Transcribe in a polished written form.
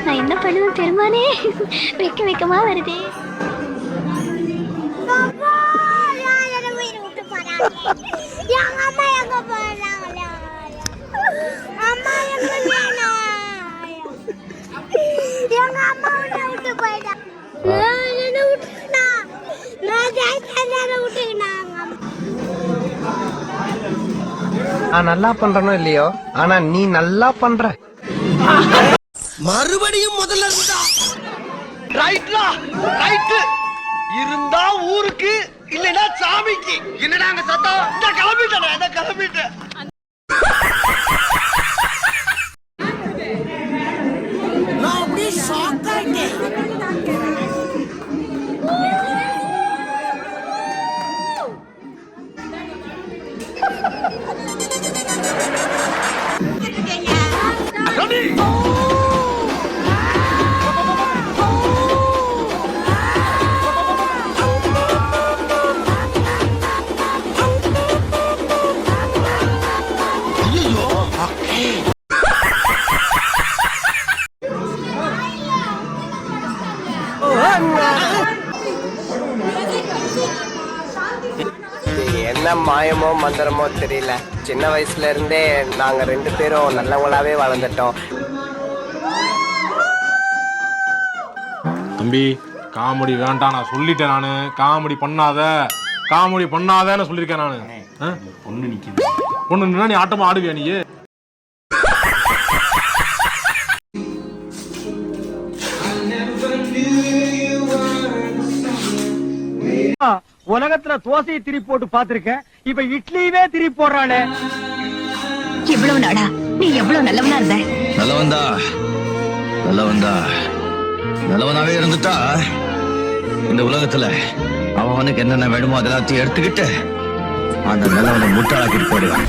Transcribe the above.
நான் என்ன பண்ணுவேன் பெருமானே, வெக்க வெக்கமா வருதே. நான் நல்லா பண்றனோ இல்லையோ, ஆனா நீ நல்லா பண்ற. மறுபடியும் முதல்ல இருந்தா ரைட்லா ரைட் இருந்தா ஊருக்கு இல்லனா சாமிக்கு. என்னடா அங்க சத்தம்? நான் கிளம்பிட்டேன். நான் அப்படியே ஷாக் ஆயிட்டேன். என்ன மாயமோ மந்திரமோ தெரியல, சின்ன வயசுல இருந்தே நாங்க 2 பேரும் நல்லவங்களாவே வளர்ந்துட்டோம். தம்பி காமெடி வேண்டாம், நான் சொல்லிட்டேன். நானு காமெடி பண்ணாதன்னு சொல்லியிருக்கேன். நானு பொண்ணு நிக்குது, பொண்ணு நின்னா நீ ஆட்டமா ஆடுவியா? நீ உலகத்துல தோசையை திருப்பி போட்டு பாத்திருக்கேன், இப்ப இட்லியவே திருப்பி போடுறானே. இவ்வளவு நாடா நீ எவ்வளவு நல்லவனா இருந்த? நல்லவனாவே இருந்துட்டா இந்த உலகத்துல அவனுக்கு என்னென்ன வேணுமோ அதெல்லாத்தையும் எடுத்துக்கிட்டு அந்த நல்லவனை முட்டாளாக்கிட்டு போயிடுவான்.